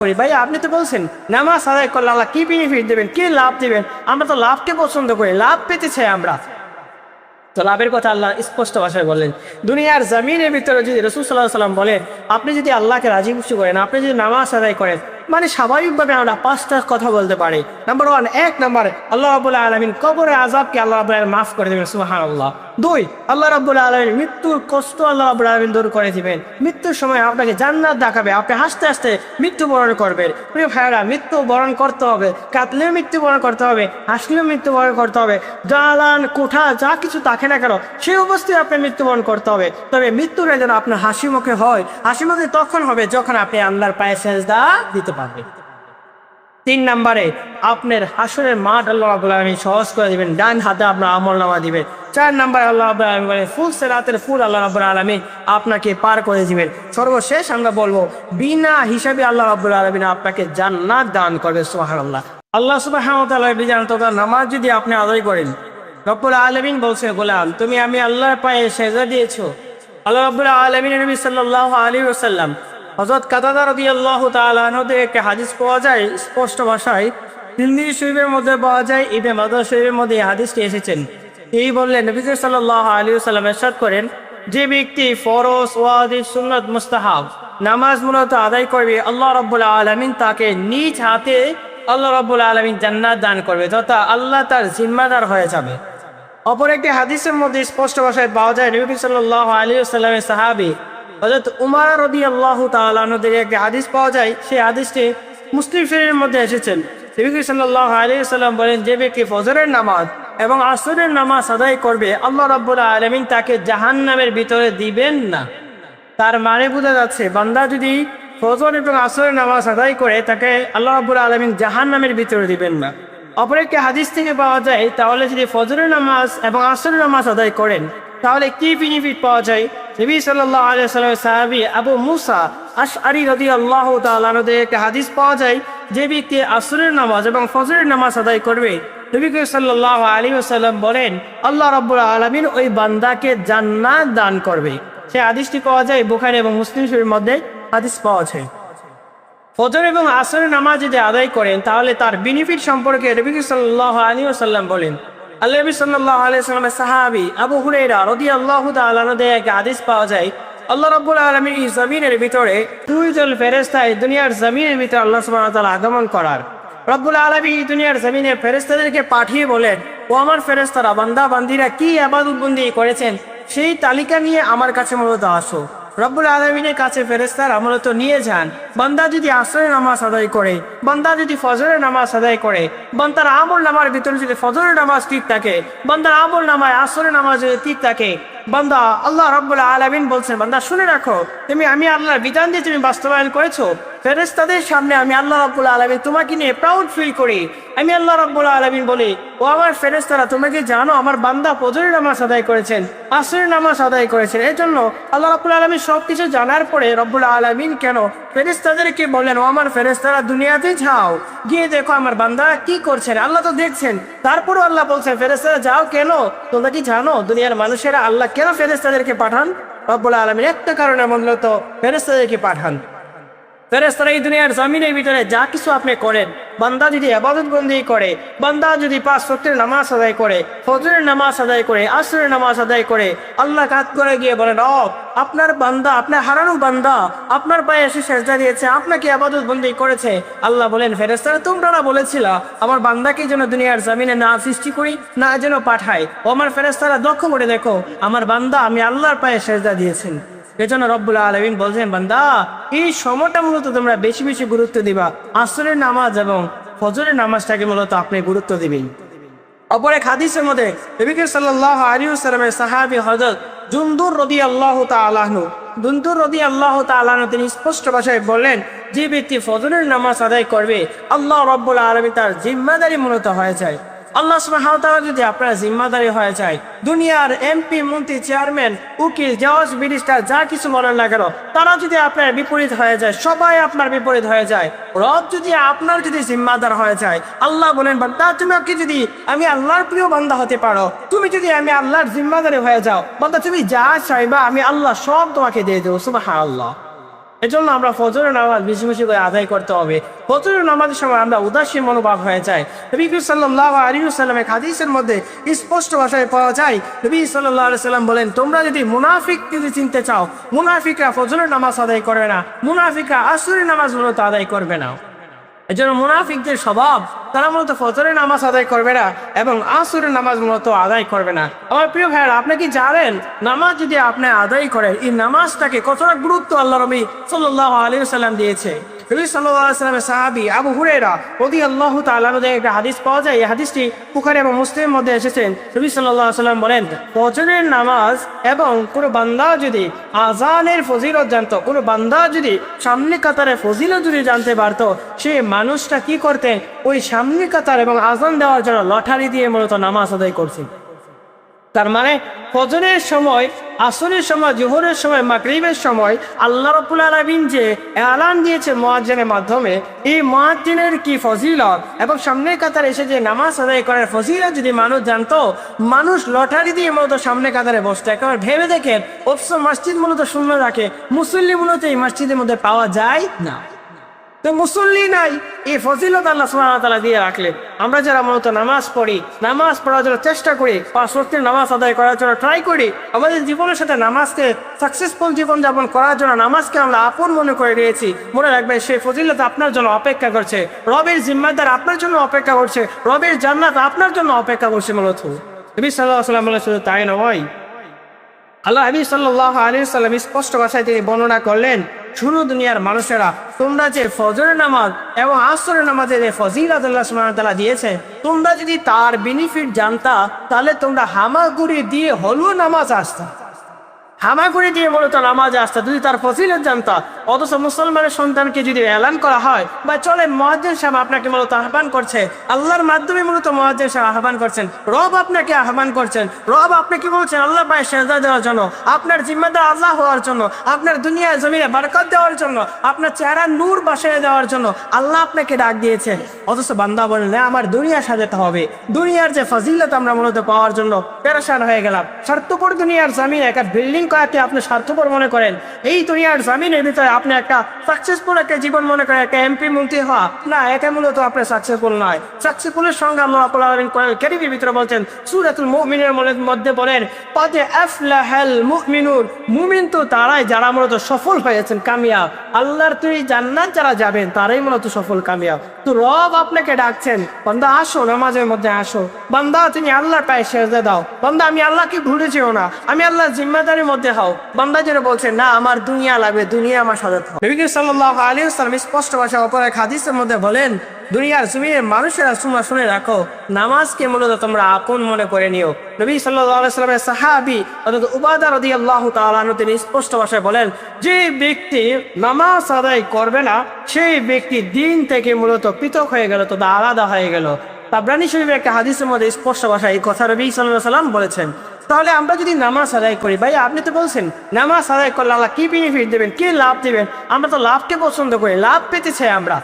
করি। ভাই আপনি তো বলছেন নামাজ আদায় করলে আল্লাহ কি বেনিফিট দেবেন, কি লাভ দেবেন? আমরা তো লাভকে পছন্দ করি, লাভ পেতে চাই আমরা। তো লাভের কথা আল্লাহ স্পষ্ট ভাষায় বললেন। দুনিয়ার জমিনের ভিতরে যদি রাসূল সাল্লাল্লাহু আলাইহি ওয়াসাল্লাম বলেন আপনি যদি আল্লাহকে রাজি খুশি করেন, আপনি যদি নামাজ আদায় করেন, মানে স্বাভাবিকভাবে আমরা পাঁচটা কথা বলতে পারি। নাম্বার ওয়ান, এক নম্বর, আল্লাহ রাব্বুল আলামিন কবরের আযাবকে আল্লাহ রাব্বুল আলামিন মাফ করে দেবেন, সুবহানাল্লাহ। দুই, আল্লাহ রাব্বুল আলামিন মৃত্যুর কষ্ট আল্লাহ রাব্বুল আলামিন দূর করে দিবেন। মৃত্যুর সময় আপনাকে জান্নাত দেখাবে, আপনি হাসতে হাসতে মৃত্যুবরণ করবেন। প্রিয় ভাইয়েরা, মৃত্যু বরণ করতে হবে, কাঁদলেও মৃত্যুবরণ করতে হবে, হাসলেও মৃত্যুবরণ করতে হবে। দালান কোঠা যা কিছু থাকে না কেন সেই অবস্থায় আপনি মৃত্যুবরণ করতে হবে। তবে মৃত্যুটা যেন আপনার হাসি মুখে হয়। হাসি মুখে তখন হবে যখন আপনি আল্লাহর পায়ে সেজদা দিতে পারবেন। তিন নম্বরে, আপনার হাসরের মাঠ আল্লাহ রাব্বুল আলামিন সহজ করে দিবেন, ডান হাতে আপনার আমলনামা দিবেন। চার নম্বরে আল্লাহ রাব্বুল আলামিন বলেন ফুল সিরাতের ফুল আল্লাহ রাব্বুল আলামিন আপনাকে পার করে দিবেন। সর্বশেষ আমরা বলবো বিনা হিসাবে আল্লাহ রাব্বুল আলামিন আপনাকে জান্নাত দান করবে, সুবহানাল্লাহ। আল্লাহ সুবহানাহু ওয়া তাআলার বিধান তথা নামাজ যদি আপনি আদায় করেন, রব্বুল আলামিন বলছে গোলাম তুমি আমি আল্লাহর পায়ে সেজদা দিয়েছো। আল্লাহ রাব্বুল আলামিন নবী সাল্লাল্লাহু আলাইহি ওয়াসাল্লাম হযরত কাতাদা রাদিয়াল্লাহু তাআলা আনহু থেকে একটা হাদিস পাওয়া যায় স্পষ্ট ভাষায়, তিরমিজি শরীফের মধ্যে পাওয়া যায়, ইবনে মাজাহ শরীফের মধ্যে এই হাদিসটি এসেছেন। এই বললেন নবী সাল্লাল্লাহু আলাইহি ওয়াসাল্লাম ইরশাদ করেন, যে ব্যক্তি ফরজ, ওয়াজিব, সুন্নাত, মুস্তাহাব নামাজ মূলত আদায় করবে, আল্লাহ রাব্বুল আলামিন তাকে নিজ হাতে আল্লাহ রাব্বুল আলামিন জান্নাত দান করবে, তথা আল্লাহ তার জিম্মাদার হয়ে যাবে। অপর একটি হাদিসের মধ্যে স্পষ্ট ভাষায় পাওয়া যায় নবী সাল্লাল্লাহু আলাইহি ওয়াসাল্লামের সাহাবী হযরত উমর রাদিয়াল্লাহু তাআলা আনহু থেকে একটি হাদিস পাওয়া যায়। সেই হাদিসটি মুসলিম শরীফের মধ্যে এসেছেন। নবী সাল্লাল্লাহু আলাইহি ওয়াসাল্লাম বলেন, যে ব্যক্তি ফজরের নামাজ এবং আসরের নামাজ আদায় করবে, আল্লাহ রাব্বুল আলামিন তাকে জাহান্নামের ভিতরে দিবেন না। তার মানে বোঝা যাচ্ছে বান্দা যদি ফজর এবং আসরের নামাজ আদায় করে তাকে আল্লাহ রাব্বুল আলামিন জাহান্নামের ভিতরে দিবেন না। অপর একটি হাদিস থেকে পাওয়া যায়, তাহলে যদি ফজরের নামাজ এবং আসরের নামাজ আদায় করেন তাহলে কি বেনিফিট পাওয়া যায়? নবী সাল্লাল্লাহু আলাইহি ওয়াসাল্লামের সাহাবী আবু মুসা আশআরী রাদিয়াল্লাহু তাআলা আনহু থেকে একটা হাদিস পাওয়া যায়, যে ব্যক্তি আসরের নামাজ এবং ফজরের নামাজ আদায় করবে, নবী সাল্লাল্লাহু আলাইহি ওয়াসাল্লাম বলেন আল্লাহ রাব্বুল আলামিন ওই বান্দাকে জান্নাত দান করবে। সেই হাদিসটি পাওয়া যায় বুখারী এবং মুসলিম শরীফের মধ্যে হাদিস পাওয়া যায়। ফজর এবং আসরের নামাজ যদি আদায় করেন তাহলে তার বেনিফিট সম্পর্কে নবী সাল্লাল্লাহু আলাইহি ওয়াসাল্লাম বলেন, আল্লাহ নবী সাল্লাল্লাহু আলাইহি ওয়াসাল্লামের সাহাবী আবু হুরায়রা রাদিয়াল্লাহু তাআলা আনহু থেকে একটা হাদিস পাওয়া যায়, আল্লাহ রাব্বুল আলামিন এই জমিনের ভিতরে দুইজন ফেরেশতা এই দুনিয়ার জমিনের ভিতরে আল্লাহ সুবহানাহু ওয়া তাআলা আগমন করার রব্বুল আলামিন এই দুনিয়ার জমিনে ফেরেশতাদেরকে পাঠিয়ে বলেন, ও আমার ফেরেশতারা, বান্দা বান্দীরা কি ইবাদত বন্দেগী করেছেন সেই তালিকা নিয়ে আমার কাছে মূলত আসো। রব্বুল আলামিনের কাছে ফেরেশতারা মূলত নিয়ে যান। বান্দা যদি আসরের নামাজ আদায় করে, বান্দা যদি ফজরের নামাজ আদায় করে, বান্দার আমল নামার ভিতরে যদি ফজরের নামাজ ঠিক থাকে, বান্দার আমল নামায় আসরের নামাজ যদি ঠিক থাকে, বান্দা আল্লাহ রাব্বুল আলামিন বলছেন বান্দা শুনে রাখো, আমি আল্লাহর বিধান দিয়ে তুমি বাস্তবায়ন করেছো, ফেরেশতাদের সামনে আমি আল্লাহ রাব্বুল আলামিন তোমাকে নিয়ে প্রাউড ফিল করি। আমি আল্লাহ রাব্বুল আলামিন বলি, ও আমার ফেরেশতারা, তোমাকে জানো আমার বান্দা ফজরের নামাজ আদায় করেছেন, আসরের নামাজ আদায় করেছেন। এই জন্য আল্লাহ রাব্বুল আলামিন সবকিছু জানার পরে রব্বুল আলামিন কেন ফেরেশতাদেরকে বলেন, ও আমার ফেরেশতারা দুনিয়াতে যাও, গিয়ে দেখো আমার বান্দা কি করছেন, আল্লাহ তো দেখছেন। তারপরও আল্লাহ বলছেন ফেরেশতারা যাও কেন? তোমরা কি জানো দুনিয়ার মানুষেরা আল্লাহ কেন ফেরেশতাদেরকে পাঠান? রব্বুল আলামিন একটা কারণে মূলত ফেরেশতাদেরকে পাঠান। ফেরেশতারা এই দুনিয়ার জমিনের ভিতরে যা কিছু আপনি করেন, বান্দা যদি ইবাদত বন্দেগী করে, বান্দা যদি 5 ওয়াক্তের নামাজ আদায় করে, ফজরের নামাজ আদায় করে, আসরের নামাজ আদায় করে, আল্লাহ কাত করে গিয়ে বলেন, আপনার বান্দা, আপনার হারানো বান্দা আপনার পায়ে এসে সেজদা দিয়েছে, আপনাকে ইবাদত বন্দেগী করেছে। আল্লাহ বলেন, ফেরেশতারা তোমরা না বলেছিলা আমার বান্দাকে যেন দুনিয়ার জমিনে না সৃষ্টি করি, না যেন পাঠাই? ও আমার ফেরেশতারা লক্ষ্য করে দেখো আমার বান্দা আমি আল্লাহর পায়ে সেজদা দিয়েছেন। এজন্য রব্বুল আলামিন বলছেন, বান্দা এই সময়টা মূলত তোমরা বেশি বেশি গুরুত্ব দিবা, আসরের নামাজ এবং ফজরের নামাজটাকে মূলত আপনি গুরুত্ব দিবেন। অপর এক হাদিসের মধ্যে নবী সাল্লাল্লাহু আলাইহি ওয়াসাল্লামের সাহাবী হযরত জুনদুর রাদিয়াল্লাহু তাআলা আনহু তিনি স্পষ্ট ভাষায় বললেন, যে ব্যক্তি ফজরের নামাজ আদায় করবে আল্লাহ রাব্বুল আলামিন তার জিম্মাদারি মূলত হয়ে যায়। আল্লাহ সুবহানাহু ওয়া তাআলা যদি আপনার জিম্মাদারি হয়ে যায়, দুনিয়ার এমপি, মন্ত্রী, চেয়ারম্যান, উকিল, জজ, ব্যারিস্টার যা কিছু বলেন না কেন, তারা যদি আপনার বিপরীত হয়ে যায়, সবাই আপনার বিপরীত হয়ে যায়, রব যদি আপনার যদি জিম্মাদার হয়ে যায়, আল্লাহ বলেন বান্দা তুমি যদি আমি আল্লাহর প্রিয় বান্দা হতে পারো, তুমি যদি আমি আল্লাহর জিম্মাদারি হয়ে যাও, বান্দা তুমি যা চাইবা আমি আল্লাহ সব তোমাকে দিয়ে দেবো। সুবহানাল্লাহ। এজন্য আমরা ফজরের নামাজ বেশি বেশি করে আদায় করতে হবে। ফজরের নামাজের সময় আমরা উদাসীন মনোভাব হয়ে যায়। নবী সাল্লাল্লাহু আলাইহি ওয়াসাল্লামের হাদিসের মধ্যে স্পষ্ট ভাষায় পাওয়া যায়, নবী সাল্লাল্লাহু আলাইহি ওয়াসাল্লাম বলেন, তোমরা যদি মুনাফিক যদি চিনতে চাও, মুনাফিকরা ফজরের নামাজ আদায় করবে না, মুনাফিকরা আসরের নামাজ মূলত আদায় করবে না। এজন্য মুনাফিকদের স্বভাব, তারা মূলত ফজরের নামাজ আদায় করবে না এবং আসরের নামাজ মূলত আদায় করবে না। আমার প্রিয় ভাইয়েরা, আপনি কি জানেন নামাজ যদি আপনি আদায় করেন, এই নামাজটাকে কতটা গুরুত্ব আল্লাহ নবী সাল্লাল্লাহু আলাইহি ওয়াসাল্লাম দিয়েছে। নবী সাল্লাল্লাহু আলাইহি ওয়াসাল্লামের সাহাবী আবু হুরায়রা রাদিয়াল্লাহু তাআলা আনহু থেকে একটা হাদিস পাওয়া যায়। এই হাদিসটি বুখারী এবং মুসলিমের মধ্যে এসেছে। নবী সাল্লাল্লাহু আলাইহি ওয়াসাল্লাম বলেন, ফজরের নামাজ এবং কোনো বান্দা যদি আযানের ফজিলত জানতো, কোনো বান্দা যদি সামনে কাতারে ফজিলত যদি জানতে পারতো, সে মানুষটা কি করতেন, ওই সামনে কাতার এবং আযান দেওয়ার জন্য লটারি দিয়ে মূলত নামাজ আদায় করছে। তার মানে ফজরের সময়, আসরের সময়, জোহরের সময়, মাগরিবের সময় আল্লাহ রাব্বুল আলামিন যে এলান দিয়েছে মুয়াজ্জিনের মাধ্যমে, এই মুয়াজ্জিনের কি ফজিলত এবং সামনের কাতারে এসে যে নামাজ আদায় করার ফজিলত যদি মানুষ জানতো, মানুষ লটারি দিয়ে মূলত সামনে কাতারে বসতো। একেবারে ভেবে দেখেন, অবশ্য মসজিদ মূলত শূন্য রাখে, মুসল্লি মূলত এই মসজিদের মধ্যে পাওয়া যায় না। তো মুসল্লি নাই, এই ফজিলত আল্লাহ সুবহানাহু ওয়া তাআলা দিয়ে রাখলেন। আমরা যারা মূলত নামাজ পড়ি, নামাজ পড়ার জন্য চেষ্টা করি, 5 ওয়াক্তের নামাজ আদায় করার জন্য ট্রাই করি, আমাদের জীবনের সাথে নামাজকে সাকসেসফুল জীবনযাপন করার জন্য নামাজকে আমরা আপন মনে করে নিয়েছি। মনে রাখবেন, সেই ফজিলত আপনার জন্য অপেক্ষা করছে, রবের জিম্মাদার আপনার জন্য অপেক্ষা করছে, রবের জান্নাত আপনার জন্য অপেক্ষা করছে। মূলত নবী সাল্লাল্লাহু আলাইহি ওয়াসাল্লাম বলেছেন, তাই নয়, আল্লাহ নবী সাল্লাল্লাহু আলাইহি ওয়াসাল্লাম স্পষ্ট ভাষায় তিনি বর্ণনা করলেন, শুনো দুনিয়ার মানুষেরা, তোমরা যে ফজরের নামাজ এবং আসরের নামাজে যে ফজিলত আল্লাহ সুবহানাহু ওয়া তাআলা দিয়েছে, তোমরা যদি তার বেনিফিট জানতা, তাহলে তোমরা হামাগুড়ি দিয়ে হলেও নামাজ আসতা, হামাগুড়ি দিয়ে মূলত নামাজ আসতা, যদি তার ফজিলত জানতা। অথচ মুসলমানের সন্তানকে যদি এলান করা হয় বা চলে, মুয়াজ্জিন সাহেব আপনাকে মূলত আহ্বান করছে, আল্লাহর মাধ্যমে মূলত মুয়াজ্জিন সাহেব আহ্বান করছেন, রব আপনাকে আহ্বান করছেন, রব আপনাকে বলছেন আল্লাহ পায়ে সেজদা দেওয়ার জন্য, আপনার জিম্মাদার আল্লাহ হওয়ার জন্য, আপনার দুনিয়া জমিনে বরকত দেওয়ার জন্য, আপনার চেহারা নূর বাসায় দেওয়ার জন্য আল্লাহ আপনাকে ডাক দিয়েছেন। অথচ বান্দা বলেন, না, আমার দুনিয়া সাজাতে হবে, দুনিয়ার যে ফজিলত আমরা মূলত পাওয়ার জন্য পেরেশান হয়ে গেলাম। স্বার্থপর দুনিয়ার জমিনে একটা বিল্ডিং করাকে আপনি স্বার্থপর মনে করেন, এই দুনিয়ার জমিনের ভিতরে আপনি একটা সাকসেসফুল একটা জীবন মনে করেন, একটা এমপি মন্ত্রী হওয়া, না, এটা মূলত আপনি সাকসেসফুল নয়। সাকসেসফুলের সঙ্গে আল্লাহ রাব্বুল আলামিন কারীমের ভিতরে বলছেন, সূরাতুল মুমিনের মধ্যে বলেন, ক্বাদ আফলাহাল মুমিনুন, মুমিন তো তারাই যারা মূলত সফল হয়েছেন, কামিয়াব। আল্লাহর তুই জান্নাত যারা যাবেন তারাই মূলত সফল কামিয়াব। তো রব আপনাকে ডাকছেন, বান্দা আসো, নামাজের মধ্যে আসো, বান্দা তুমি আল্লাহর পায়ে সেজদা দাও, বান্দা আমি আল্লাহকে ভুলে যেও না, আমি আল্লাহর জিম্মাদারির মধ্যে হও। বান্দা যেটা বলছেন, না, আমার দুনিয়া লাগবে, দুনিয়া আমার সাজাতে হবে। নবী সাল্লাল্লাহু আলাইহি ওয়াসাল্লাম স্পষ্ট ভাষায় অপর এক হাদিসের মধ্যে বলেন, দুনিয়ার জমিনের মানুষেরা তোমরা শুনে রাখো, নামাজকে মূলত তোমরা আপন মনে করে নিও। নবী সাল্লাল্লাহু আলাইহি ওয়াসাল্লামের সাহাবী হযরত উবাদা রাদিয়াল্লাহু তাআলা আনহু তিনি স্পষ্ট ভাষায় বলেন, যে ব্যক্তি নামাজ আদায় করবে না, সেই ব্যক্তি দিন থেকে মূলত পৃথক হয়ে গেল, তো আলাদা হয়ে গেল। তাবরানী শরীফের একটা হাদিসের মধ্যে স্পষ্ট ভাষায় এই কথা নবী সাল্লাল্লাহু আলাইহি ওয়াসাল্লাম বলেছেন। তাহলে আমরা যদি নামাজ আদায় করি, ভাই আপনি তো বলছেন নামাজ আদায় করলে আল্লাহ কি বেনিফিট দেবেন, কি লাভ দেবেন, আমরা তো লাভকে পছন্দ করি, লাভ পেতে চাই আমরা।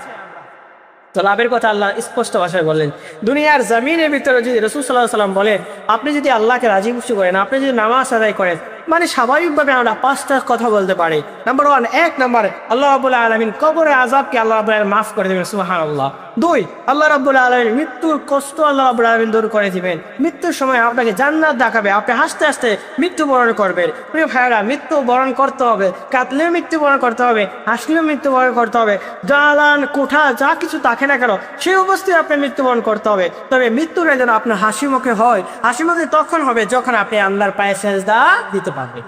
তো লাভের কথা আল্লাহ স্পষ্ট ভাষায় বললেন। দুনিয়ার জমিনের ভিতরে যদি রাসূল সাল্লাল্লাহু আলাইহি ওয়াসাল্লাম বলেন, আপনি যদি আল্লাহকে রাজি খুশি করেন, আপনি যদি নামাজ আদায় করেন, মানে স্বাভাবিকভাবে আমরা 5টা কথা বলতে পারি। নাম্বার 1, 1 নম্বর, আল্লাহ রাব্বুল আলামিন কবরের আযাবকে আল্লাহ রাব্বুল আলামিন মাফ করে দেবেন, সুবহানাল্লাহ। 2, আল্লাহ রাব্বুল আলামিন মৃত্যুর কষ্ট আল্লাহ রাব্বুল আলামিন দূর করে দিবেন, মৃত্যুর সময় আপনাকে জান্নাত দেখাবে, আপনি হাসতে হাসতে মৃত্যুবরণ করবেন। প্রিয় ভাইরা, মৃত্যুবরণ করতে হবে, কাঁদলেও মৃত্যুবরণ করতে হবে, হাসলেও মৃত্যুবরণ করতে হবে, দালান কোঠা যা কিছু থাকে না কেন সেই অবস্থায় আপনি মৃত্যুবরণ করতে হবে। তবে মৃত্যুটা যেন আপনার হাসি মুখে হয়, হাসি মুখে তখন হবে যখন আপনি আল্লাহর পায়ে সেজদা দিতে পারবেন।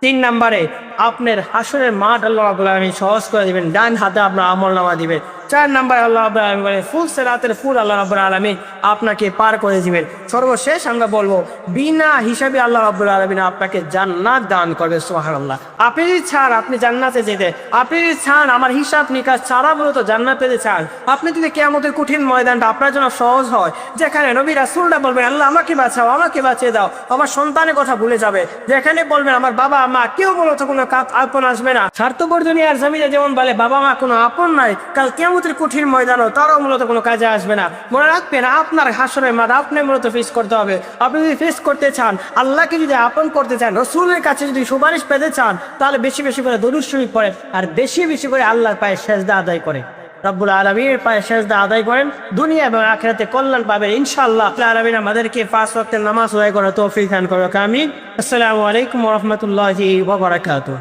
3 নম্বরে, আপনার হাসরের মাঠ আল্লাহ রাব্বুল আলামিন সহজ করে দিবেন, ডান হাতে আপনার আমলনামা দিবেন। 4 নম্বরে আল্লাহ রাব্বুল আলামিন বলেন, ফুল সিরাতের ফুল আল্লাহ রাব্বুল আলামিন আপনাকে পার করে দিবেন। সর্বশেষ আমরা বলবো, বিনা হিসাবে আল্লাহ রাব্বুল আলামিন আপনাকে জান্নাত দান করবে, সুবহানাল্লাহ। আপনি যদি চান আপনি জান্নাতে যেতে, আপনি যদি চান আমার হিসাব নিকাশ ছাড়া মূলত জান্নাত পেতে চান, আপনি যদি কিয়ামতের কঠিন ময়দানটা আপনার জন্য সহজ হয়, যেখানে নবী রাসূলরা বলবেন, আল্লাহ আমাকে বাঁচাও, আমাকে বাঁচিয়ে দাও, আমার সন্তানের কথা ভুলে যাবে, যেখানে বলবেন আমার বাবা মা কেউ মূলত কোনো আপন আসবে না। স্বার্থপর দুনিয়ার জমিনে যেমন বলে বাবা মা কোনো আপন নাই, কাল কেমন কিয়ামতের কঠিন ময়দানও তারাও মূলত কোনো কাজে আসবে না। মনে রাখবেন, আপনার হাসরের মাঠ আপনি মূলত ফেস করতে হবে। আপনি যদি ফেস করতে চান, আল্লাহকে যদি আপন করতে চান, রসুলের কাছে যদি সুপারিশ পেতে চান, তাহলে বেশি বেশি করে দরুদ শরীফ পড়েন আর বেশি বেশি করে আল্লাহর পায়ে সেজদা আদায় করে, রব্বুল আলামিনের পায়ে সেজদা আদায় করেন, দুনিয়া এবং আখিরাতে কল্যাণ পাবেন ইনশাআল্লাহ। রব্বুল আলামিন আমাদেরকে 5 ওয়াক্তের নামাজ আদায় করার তৌফিক দান করুক। আমিন। আসসালামু আলাইকুম ওয়া রাহমাতুল্লাহি ওয়া বারাকাতুহু।